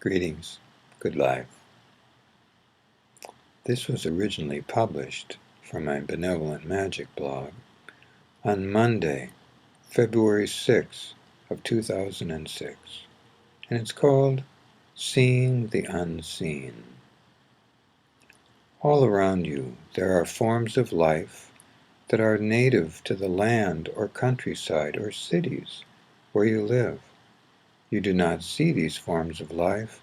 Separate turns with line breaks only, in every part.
Greetings, good life. This was originally published from my Benevolent Magic blog on Monday, February 6th of 2006, and it's called Seeing the Unseen. All around you there are forms of life that are native to the land or countryside or cities where you live. You do not see these forms of life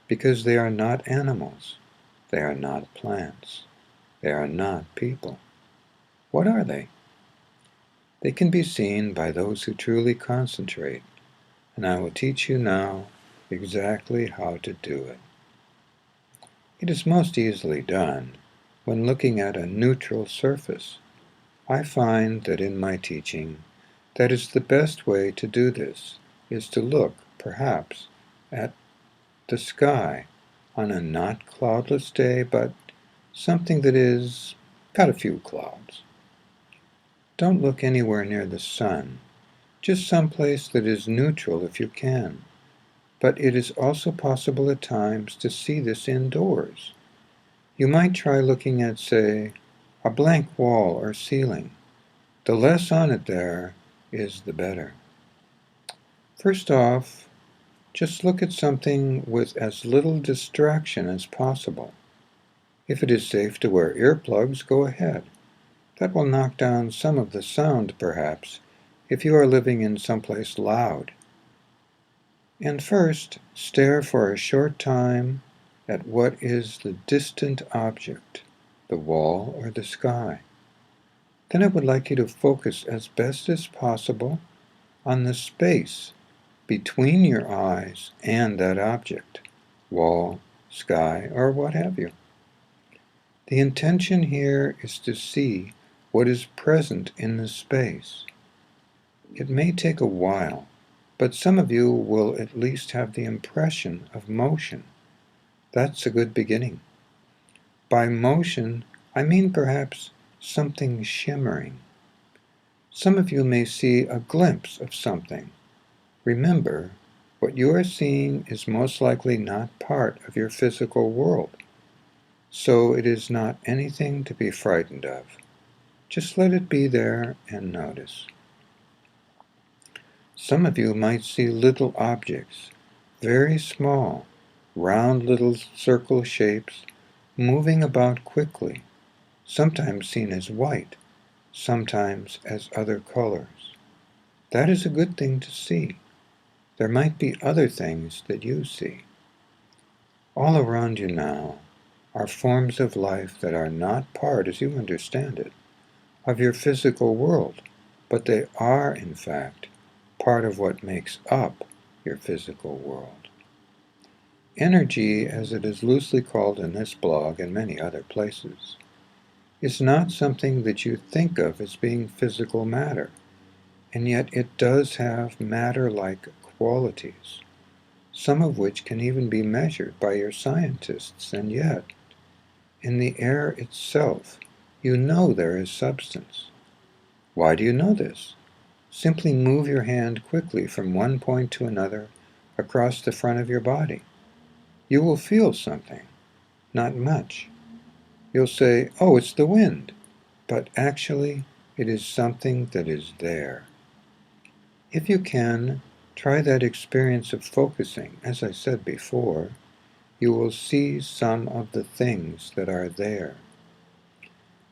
because they are not animals. They are not plants. They are not people. What are they? They can be seen by those who truly concentrate, and I will teach you now exactly how to do it. It is most easily done when looking at a neutral surface. I find that in my teaching, that is the best way to do this, is to look, perhaps, at the sky on a not cloudless day, but something that is got a few clouds. Don't look anywhere near the sun, just someplace that is neutral if you can. But it is also possible at times to see this indoors. You might try looking at, say, a blank wall or ceiling. The less on it there is, the better. First off, just look at something with as little distraction as possible. If it is safe to wear earplugs, go ahead. That will knock down some of the sound, perhaps, if you are living in someplace loud. And first, stare for a short time at what is the distant object, the wall or the sky. Then I would like you to focus as best as possible on the space between your eyes and that object, wall, sky, or what have you. The intention here is to see what is present in the space. It may take a while, but some of you will at least have the impression of motion. That's a good beginning. By motion, I mean perhaps something shimmering. Some of you may see a glimpse of something. Remember, what you are seeing is most likely not part of your physical world, so it is not anything to be frightened of. Just let it be there and notice. Some of you might see little objects, very small, round little circle shapes, moving about quickly, sometimes seen as white, sometimes as other colors. That is a good thing to see. There might be other things that you see. All around you now are forms of life that are not part, as you understand it, of your physical world, but they are, in fact, part of what makes up your physical world. Energy, as it is loosely called in this blog and many other places, is not something that you think of as being physical matter, and yet it does have matter-like qualities, some of which can even be measured by your scientists, and yet, in the air itself, you know there is substance. Why do you know this? Simply move your hand quickly from one point to another across the front of your body. You will feel something, not much. You'll say, "Oh, it's the wind," but actually it is something that is there. If you can, try that experience of focusing. As I said before, you will see some of the things that are there.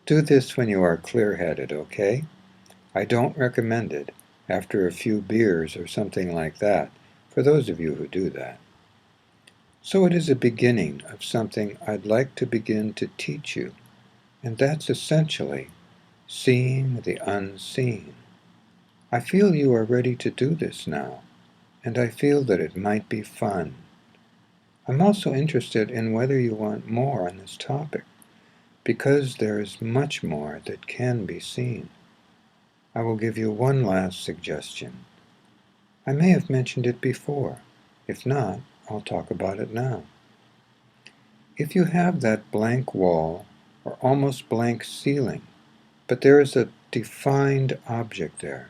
Do this when you are clear-headed, okay? I don't recommend it after a few beers or something like that, for those of you who do that. So it is a beginning of something I'd like to begin to teach you, and that's essentially seeing the unseen. I feel you are ready to do this now, and I feel that it might be fun. I'm also interested in whether you want more on this topic, because there is much more that can be seen. I will give you one last suggestion. I may have mentioned it before. If not, I'll talk about it now. If you have that blank wall or almost blank ceiling, but there is a defined object there,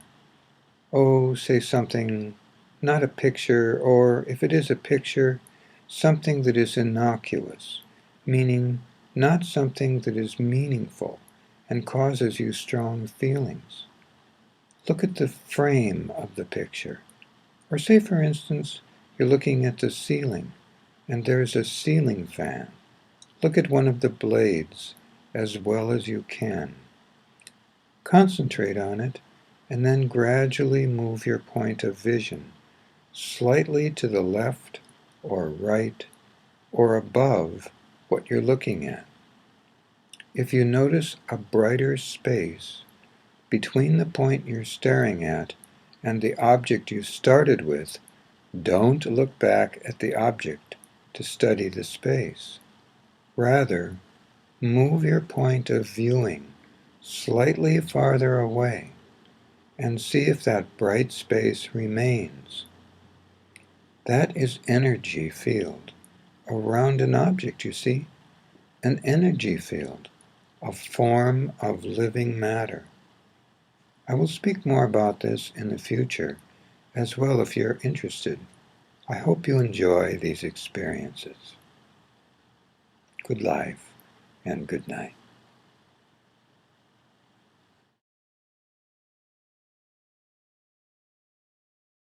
oh, say something, not a picture, or if it is a picture, something that is innocuous, meaning not something that is meaningful and causes you strong feelings. Look at the frame of the picture. Or say, for instance, you're looking at the ceiling, and there's a ceiling fan. Look at one of the blades as well as you can. Concentrate on it, and then gradually move your point of vision slightly to the left or right or above what you're looking at. If you notice a brighter space between the point you're staring at and the object you started with, don't look back at the object to study the space. Rather, move your point of viewing slightly farther away and see if that bright space remains. That is energy field around an object, you see, an energy field, a form of living matter. I will speak more about this in the future as well if you're interested. I hope you enjoy these experiences. Good life and good night.